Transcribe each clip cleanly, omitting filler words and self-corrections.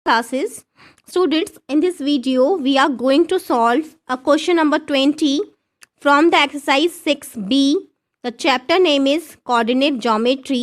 classes. Students, in this video, we are going to solve a question number 20 from the exercise 6B. The chapter name is Coordinate Geometry.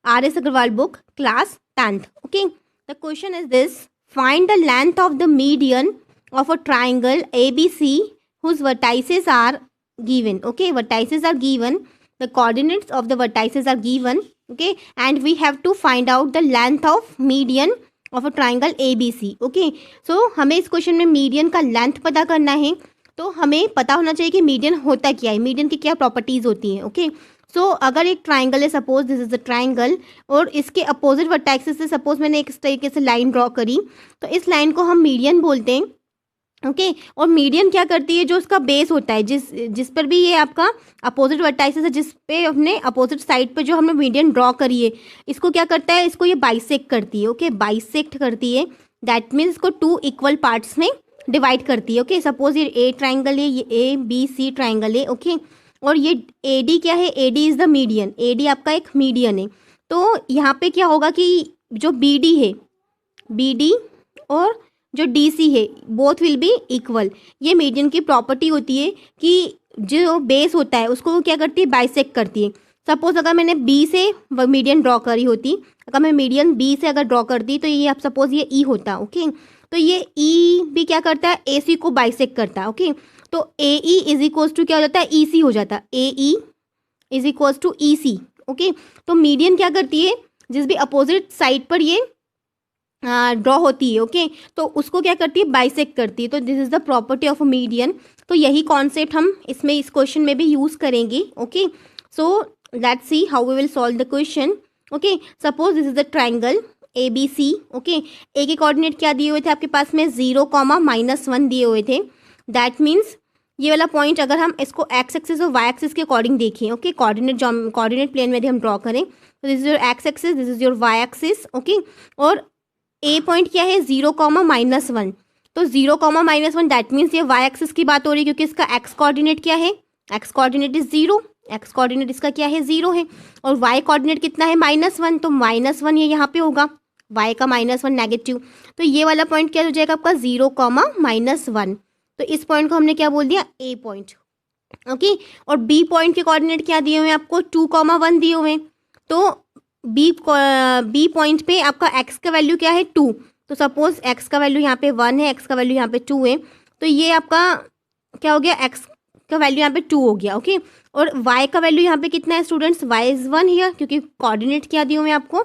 R.S. Agarwal book, class 10th. Okay. The question is this. Find the length of the median of a triangle ABC whose vertices are given. Okay. Vertices are given. The coordinates of the vertices are given. Okay. And we have to find out the length of median of a triangle A B C. Okay, so हमें इस question में median का length पता करना है. तो हमें पता होना चाहिए कि मीडियन होता क्या है, मीडियन की क्या प्रॉपर्टीज होती हैं. ओके, सो अगर एक ट्राइंगल है, suppose this is a triangle, और इसके अपोजिट वर्टेक्सेस से सपोज मैंने एक इस तरीके से लाइन ड्रॉ करी, तो इस लाइन को हम मीडियन बोलते हैं. ओके, और मीडियन क्या करती है, जो उसका बेस होता है, जिस पर भी ये आपका अपोजिट वर्टाइसेस है, जिस पे अपने अपोजिट साइड पे जो हमने मीडियन ड्रॉ करी है, इसको क्या करता है, इसको ये बाइसेक्ट करती है. ओके, बाइसेक्ट करती है, दैट मीन्स इसको टू इक्वल पार्ट्स में डिवाइड करती है. ओके, सपोज ये ए ट्राइंगल है, ये ए बी सी ट्राइंगल है. ओके, और ये ए डी क्या है, A D is the median, A D आपका एक मीडियन है. तो यहाँ पे क्या होगा कि जो बी डी है, बी डी और जो डी सी है, बोथ विल बी इक्वल. ये मीडियन की प्रॉपर्टी होती है कि जो बेस होता है उसको वो क्या करती है, बाइसेक्ट करती है. सपोज अगर मैंने बी से मीडियन ड्रॉ करी होती, अगर मैं मीडियन बी से अगर ड्रॉ करती, तो ये आप सपोज ये ई होता. ओके, तो ये ई भी क्या करता है, ए सी को बाइसेक्ट करता है. ओके, तो A E is equals to क्या हो जाता है, ई सी हो जाता है. A E is equals to E C. Okay, तो मीडियन क्या करती है, जिस भी अपोजिट साइड पर ये ड्रॉ होती है. ओके, तो उसको क्या करती है, बाइसेक्ट करती है. तो this is the property of a median. तो यही कॉन्सेप्ट हम इसमें इस क्वेश्चन में भी यूज़ करेंगे. Okay, so let's see how we will solve the question. Okay, suppose this is the triangle A B C. Okay, A के coordinate क्या दिए हुए थे आपके पास में, 0,-1 दिए हुए थे. दैट मीन्स ये वाला पॉइंट अगर हम इसको एक्स एक्सिस और वाई एक्सिस के अकॉर्डिंग देखें, ओके, कोऑर्डिनेट प्लेन में यदि हम ड्रॉ करें, तो this is your X axis, this is your Y axis. Okay, और ए पॉइंट क्या है, 0,-1. तो 0,-1 दैट मीन्स ये वाई एक्सिस की बात हो रही है, क्योंकि इसका एक्स कोऑर्डिनेट क्या है, x coordinate is 0, x coordinate इसका क्या है, 0 है. और वाई कोऑर्डिनेट कितना है, -1, तो -1 ये यहाँ पे होगा, वाई का -1 नेगेटिव. तो ये वाला पॉइंट क्या हो जाएगा आपका, 0,-1. तो इस पॉइंट को हमने क्या बोल दिया, ए पॉइंट. ओके, और बी पॉइंट के कोऑर्डिनेट क्या दिए हुए हैं आपको, 2,1 दिए हुए हैं. तो बी पॉइंट पे आपका एक्स का वैल्यू क्या है, 2. तो सपोज एक्स का वैल्यू यहाँ पे 1 है, एक्स का वैल्यू यहाँ पे 2 है, तो ये आपका क्या हो गया, एक्स का वैल्यू यहाँ पे 2 हो गया. ओके, और वाई का वैल्यू यहाँ पे कितना है स्टूडेंट्स, वाई इज 1 हियर, क्योंकि कोऑर्डिनेट क्या दिए हुए हैं आपको,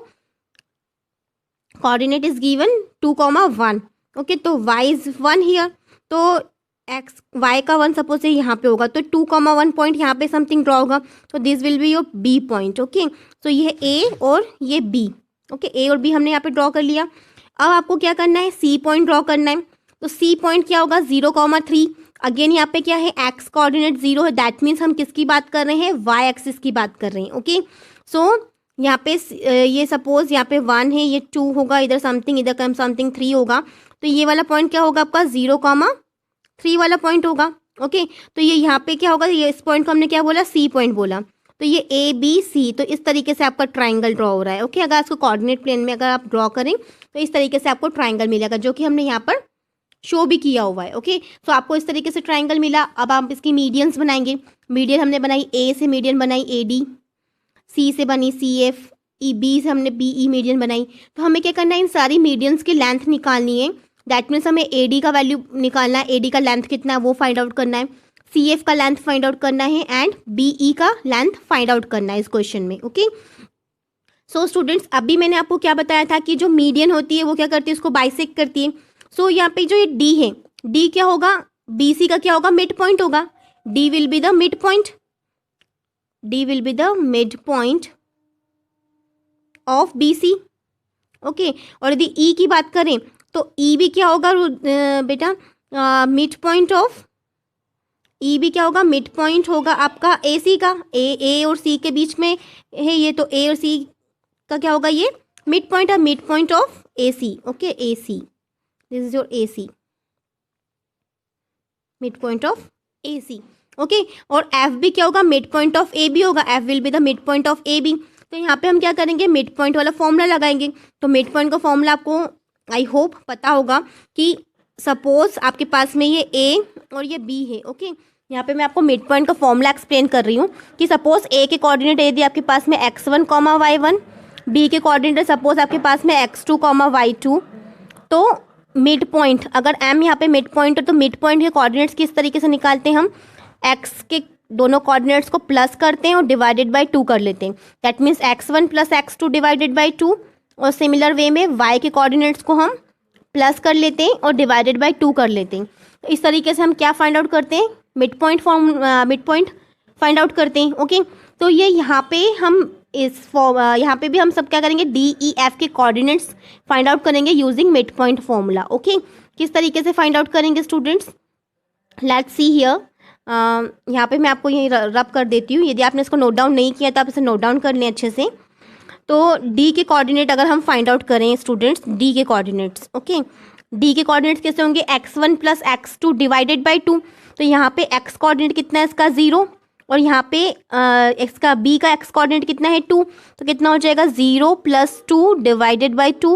कोऑर्डिनेट इज गिवन 2,1. ओके, तो वाई इज 1 हियर, तो एक्स वाई का 1 सपोज से यहाँ पे होगा, तो 2,1 पॉइंट यहाँ पे समथिंग ड्रॉ होगा, तो this will be your B point. Okay, तो ये ए और ये बी. ओके, ए और बी हमने यहाँ पे ड्रॉ कर लिया. अब आपको क्या करना है, सी पॉइंट ड्रॉ करना है. तो सी पॉइंट क्या होगा, 0,3. अगेन यहाँ पे क्या है, एक्स कोऑर्डिनेट 0 है, दैट मीन्स हम किसकी बात कर रहे हैं, वाई एक्सिस की बात कर रहे हैं. ओके, सो यहाँ पे ये सपोज यहाँ पे 1 है, ये 2 होगा, इधर समथिंग, इधर कम समथिंग 3 होगा. तो ये वाला पॉइंट क्या होगा आपका, 0,3 वाला पॉइंट होगा. ओके, तो ये यहाँ पे क्या होगा, ये इस पॉइंट को हमने क्या बोला, सी पॉइंट बोला. तो ये ए बी सी, तो इस तरीके से आपका ट्राइंगल ड्रॉ हो रहा है. ओके, अगर इसको कोऑर्डिनेट प्लेन में अगर आप ड्रॉ करें, तो इस तरीके से आपको ट्राइंगल मिलेगा, जो कि हमने यहाँ पर शो भी किया हुआ है. ओके, तो आपको इस तरीके से ट्राइंगल मिला. अब आप इसकी मीडियंस बनाएंगे. मीडियन हमने बनाई, ए से मीडियन बनाई ए डी, सी से बनी सी एफ, ई बी से हमने बी ई मीडियन बनाई. तो हमें क्या करना है, इन सारी मीडियंस की लेंथ निकालनी है. दैट मीन्स हमें ए डी का वैल्यू निकालना है, ए डी का लेंथ कितना है वो फाइंड आउट करना है, सी एफ का लेंथ फाइंड आउट करना है, एंड बी ई का लेंथ फाइंड आउट करना है इस क्वेश्चन में. ओके, सो स्टूडेंट्स, अभी मैंने आपको क्या बताया था कि जो मीडियन होती है वो क्या करती है, उसको बाइसेक्ट करती है. सो यहाँ पे जो ये डी है, डी क्या होगा, बी सी का क्या होगा, मिड पॉइंट होगा. D will be the mid point, D will be the mid point of B C. Okay, और यदि ई की बात करें, तो ई भी क्या होगा बेटा, मिड पॉइंट ऑफ, ई भी क्या होगा, मिड पॉइंट होगा आपका ए सी का. ए और सी के बीच में है ये, तो ए और सी का क्या होगा, ये मिड पॉइंट है, mid point of A C. Okay, A C, this is your A C, mid point of A C. Okay, और एफ भी क्या होगा, mid point of A B होगा, F will be the mid point of A B. तो यहाँ पे हम क्या करेंगे, मिड पॉइंट वाला फॉर्मूला लगाएंगे. तो मिड पॉइंट का फॉर्मूला आपको आई होप पता होगा कि सपोज आपके पास में ये ए और ये बी है। ओके, यहाँ पे मैं आपको मिड पॉइंट का फॉर्मूला एक्सप्लेन कर रही हूँ कि सपोज ए के कोऑर्डिनेट यदि आपके पास में x1 y1, बी के कोऑर्डिनेट सपोज आपके पास में x2 y2, तो मिड पॉइंट अगर m यहाँ पे मिड पॉइंट है तो मिड पॉइंट के कोऑर्डिनेट्स किस तरीके से निकालते हैं हम, x के दोनों कोऑर्डिनेट्स को प्लस करते हैं और डिवाइडेड बाय 2 कर लेते हैं। That means x1 plus x2 divided by 2। और सिमिलर वे में y के कोऑर्डिनेट्स को हम प्लस कर लेते हैं और डिवाइडेड बाय 2 कर लेते हैं। तो इस तरीके से हम क्या फाइंड आउट करते हैं, मिड पॉइंट फाइंड आउट करते हैं। ओके, तो ये यहाँ पे हम यहाँ पे भी हम सब क्या करेंगे, डी ई एफ के कोऑर्डिनेट्स फाइंड आउट करेंगे using mid point formula. Okay, किस तरीके से फाइंड आउट करेंगे स्टूडेंट्स, लेट्स सी हियर। यहाँ पे मैं आपको यही रब कर देती हूँ, यदि आपने इसको नोट डाउन नहीं किया तो आप इसे नोट डाउन कर लें अच्छे से। तो डी के कोऑर्डिनेट अगर हम फाइंड आउट करें स्टूडेंट्स, डी के कोऑर्डिनेट्स, ओके, डी के कोऑर्डिनेट्स कैसे होंगे, x1 plus x2 divided by 2। तो यहाँ पे x कोऑर्डिनेट कितना है इसका 0, और यहाँ पे इसका b का x कोऑर्डिनेट कितना है 2, तो कितना हो जाएगा 0 प्लस 2 डिवाइडेड बाय 2।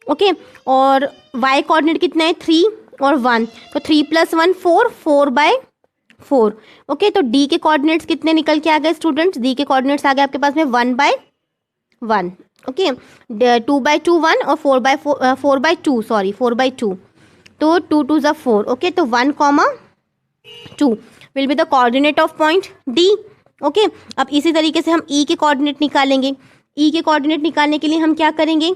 ओके, और y कोऑर्डिनेट कितना है 3 और 1, तो 3 प्लस 1 4, 4 बाय 4। ओके, तो d के कोऑर्डिनेट्स कितने निकल के आ गए स्टूडेंट्स, d के कोऑर्डिनेट्स आ गए आपके पास में 1 बाय 1। ओके, 2 बाय 2 1 और 4 बाय 2 सॉरी 4 बाय 2, तो 2 2 ज़ा 4। ओके, तो 1 2 will be the coordinate of point D. Okay, अब इसी तरीके से हम ई के कोऑर्डिनेट निकालेंगे। ई के कोऑर्डिनेट निकालने के लिए हम क्या करेंगे,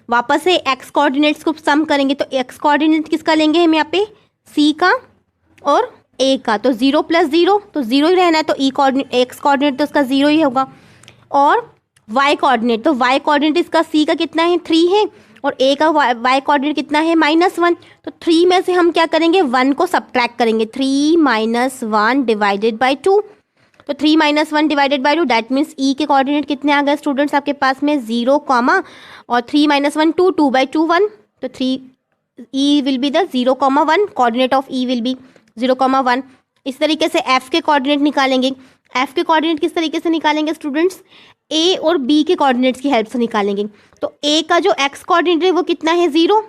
वापस से एक्स कोऑर्डिनेट्स को सम करेंगे। तो एक्स कोऑर्डिनेट किसका लेंगे हम यहाँ पे, सी का और ए का, तो 0 प्लस 0 तो 0 ही रहना है, तो ई कोऑर्डिनेट एक्स कोऑर्डिनेट तो उसका 0 ही होगा। और वाई कोऑर्डिनेट, तो वाई कोऑर्डिनेट इसका सी का कितना है 3 है, और ए का वाई कोऑर्डिनेट कितना है -1। तो 3 में से हम क्या करेंगे, 1 को सब्ट्रैक्ट करेंगे, 3 - 1 डिवाइडेड बाय 2। तो 3 - 1 डिवाइडेड बाय 2 दैट मीन्स ई के कोऑर्डिनेट कितने आ गए स्टूडेंट्स आपके पास में 0 और 3 - 1 2, 2 बाय 2 1, तो 3 E will be the 0 1, coordinate of E will be 0 1। इस तरीके से एफ के कोऑर्डिनेट निकालेंगे। एफ के कोऑर्डिनेट किस तरीके से निकालेंगे स्टूडेंट्स, ए और बी के कोऑर्डिनेट्स की हेल्प से निकालेंगे। तो ए का जो एक्स कोऑर्डिनेट है वो कितना है 0,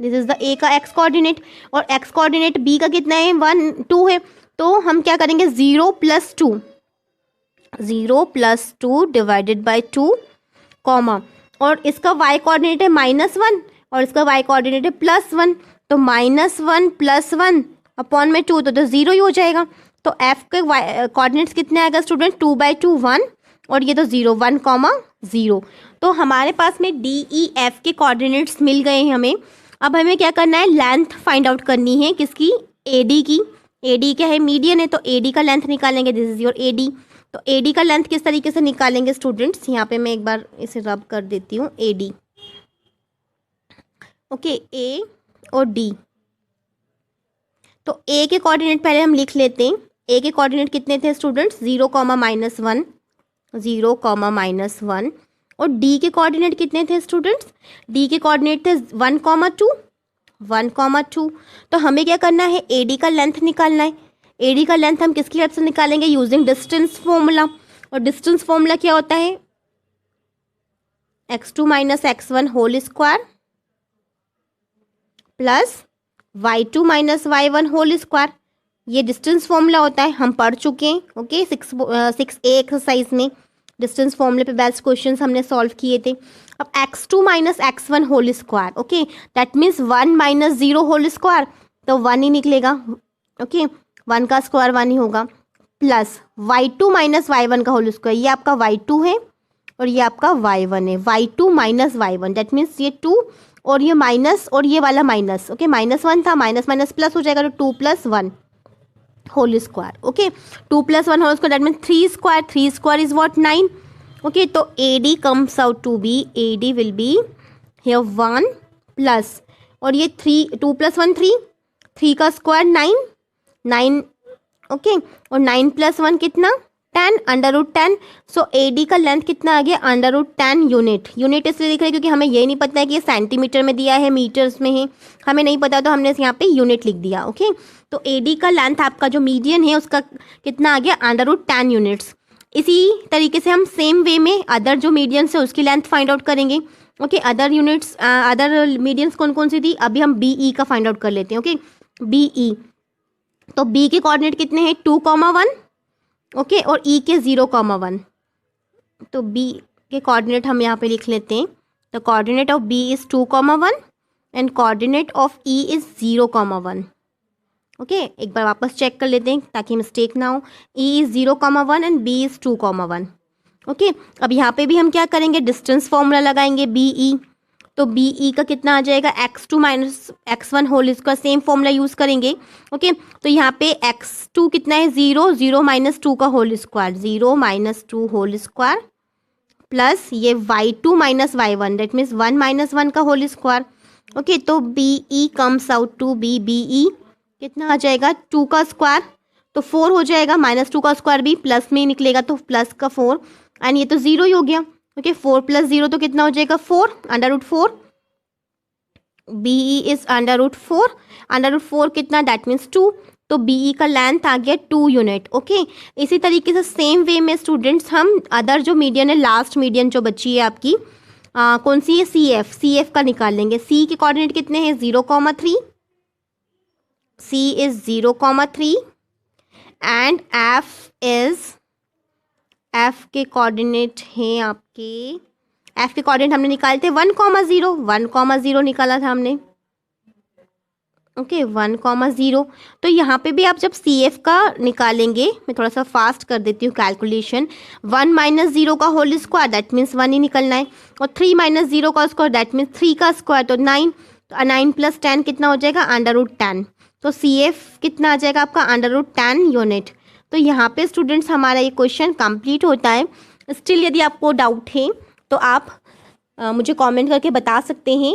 दिस इज द ए का एक्स कोऑर्डिनेट, और एक्स कोऑर्डिनेट बी का कितना है 1 2 है। तो हम क्या करेंगे 0 प्लस 2 डिवाइडेड बाय 2 कॉमा, और इसका वाई कोऑर्डिनेट है -1 और इसका वाई कोऑर्डिनेट है +1, तो -1 + 1 अपॉन में 2, तो 0 ही हो जाएगा। तो एफ के कोऑर्डिनेट्स कितने आएगा स्टूडेंट, 2 बाय 2 1, और ये तो 0 1 0। तो हमारे पास में डी ई एफ के कोऑर्डिनेट्स मिल गए हैं हमें। अब हमें क्या करना है, लेंथ फाइंड आउट करनी है किसकी, ए डी की। ए डी क्या है, मीडियन है, तो ए डी का लेंथ निकालेंगे, this is your A D. तो ए डी का लेंथ किस तरीके से निकालेंगे स्टूडेंट्स, यहाँ पे मैं एक बार इसे रब कर देती हूँ, ए डी। ओके, ए और डी, तो ए के कोऑर्डिनेट पहले हम लिख लेते हैं। ए के कोऑर्डिनेट कितने थे स्टूडेंट्स, 0 -1, 0 -1, और डी के कोऑर्डिनेट कितने थे स्टूडेंट्स, डी के कोऑर्डिनेट थे 1 2। तो हमें क्या करना है, ए डी का लेंथ निकालना है। ए डी का लेंथ हम किसकी हेल्प से निकालेंगे, यूजिंग डिस्टेंस फॉर्मूला। और डिस्टेंस फॉर्मूला क्या होता है, x2 - x1 whole square plus y2 - y1 whole square, ये डिस्टेंस फॉर्मूला होता है, हम पढ़ चुके हैं। ओके, 6A एक्सरसाइज में डिस्टेंस फॉर्मूले पे बेस्ट क्वेश्चंस हमने सॉल्व किए थे। अब x2 - x1 whole square, okay, that means 1 - 0 whole square, तो 1 ही निकलेगा। ओके, 1 का स्क्वायर 1 ही होगा, प्लस y2 - y1 का होल स्क्वायर, ये आपका y2 है और ये आपका y1 है, y2 - y1 दैट मीन्स ये 2 और ये माइनस और ये वाला माइनस। ओके, -1 था, माइनस प्लस हो जाएगा, तो 2 + 1 whole square. Okay, 2 + 1 whole square that mean 3 square, 3 square is what 9। Okay, तो A D comes out to be, A D will be here 1 plus, और ये 2 + 1 3, 3 का स्क्वायर 9। ओके, और 9 + 1 कितना 10, √10। सो ए डी का लेंथ कितना आ गया, √10 यूनिट। यूनिट इसलिए लिख रहे हैं क्योंकि हमें ये नहीं पता है कि ये सेंटीमीटर में दिया है, मीटर्स में है, हमें नहीं पता, तो हमने यहाँ पे यूनिट लिख दिया। ओके, तो ए डी का लेंथ आपका जो मीडियन है उसका कितना आ गया, √10 यूनिट्स। इसी तरीके से हम सेम वे में अदर जो मीडियंस है उसकी लेंथ फाइंड आउट करेंगे। Okay, other units other medians कौन कौन सी थी, अभी हम बी ई का फाइंड आउट कर लेते हैं। ओके, बी ई, तो बी के कोऑर्डिनेट कितने हैं 2,1, ओके, और ई के 0,1। तो बी के कोऑर्डिनेट हम यहाँ पे लिख लेते हैं। The coordinate of B is 2,1 and coordinate of E is 0,1। Okay, एक बार वापस चेक कर लेते हैं ताकि मिस्टेक ना हो। E is 0,1 and B is 2,1। Okay, अब यहाँ पे भी हम क्या करेंगे, डिस्टेंस फॉर्मूला लगाएंगे बी ई। तो बी ई का कितना आ जाएगा, x2 माइनस x1 होल, इसका सेम फॉर्मूला यूज़ करेंगे। ओके, तो यहाँ पे x2 कितना है 0, 0 माइनस 2 का whole square, 0 minus 2 whole square, plus ये y2 minus y1, that means 1 minus 1 का होल स्क्वायर। ओके, तो B E comes out to be, B E कितना आ जाएगा 2 का स्क्वायर, तो 4 हो जाएगा, माइनस 2 का स्क्वायर भी प्लस में निकलेगा तो प्लस का 4, एंड ये तो 0 ही हो गया। ओके, 4 प्लस 0 तो कितना हो जाएगा 4, √4, बी ई इज √4, √4 कितना, दैट मीन्स 2, तो बी ई का लेंथ आ गया 2 यूनिट। ओके, इसी तरीके से सेम वे में स्टूडेंट्स हम अदर जो मीडियन है, लास्ट मीडियन जो बची है आपकी कौन सी है, सी एफ, सी एफ का निकाल लेंगे। सी के कोऑर्डिनेट कितने हैं 0,3, सी इज 0,3 एंड एफ के कोऑर्डिनेट हैं आपके, एफ के कोऑर्डिनेट हमने निकाले थे 1,0, 1,0 निकाला था हमने। ओके, 1,0, तो यहाँ पे भी आप जब सी एफ का निकालेंगे, मैं थोड़ा सा फास्ट कर देती हूँ कैलकुलेशन, 1 माइनस 0 का होल स्क्वायर, दैट मीन्स 1 ही निकलना है, और 3 माइनस 0 का स्क्वायर, दैट मीन्स 3 का स्क्वायर, तो 9, तो 9 प्लस 10 कितना हो जाएगा √10, तो सी एफ कितना आ जाएगा आपका √10 यूनिट। तो यहाँ पे स्टूडेंट्स हमारा ये क्वेश्चन कंप्लीट होता है। स्टिल यदि आपको डाउट है तो आप मुझे कमेंट करके बता सकते हैं।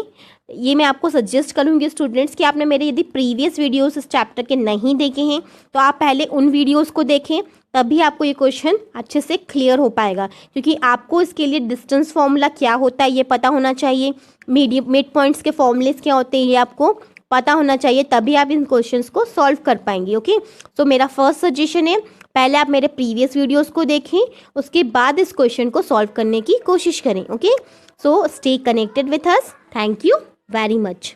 ये मैं आपको सजेस्ट करूँगी स्टूडेंट्स कि आपने मेरे यदि प्रीवियस वीडियोस इस चैप्टर के नहीं देखे हैं तो आप पहले उन वीडियोस को देखें, तभी आपको ये क्वेश्चन अच्छे से क्लियर हो पाएगा, क्योंकि आपको इसके लिए डिस्टेंस फॉर्मूला क्या होता है ये पता होना चाहिए, मिड पॉइंट्स के फॉर्मूलेस क्या होते हैं ये आपको पता होना चाहिए, तभी आप इन क्वेश्चंस को सॉल्व कर पाएंगे। ओके, तो मेरा फर्स्ट सजेशन है पहले आप मेरे प्रीवियस वीडियोस को देखें, उसके बाद इस क्वेश्चन को सॉल्व करने की कोशिश करें। Okay, so stay connected with us, thank you very much।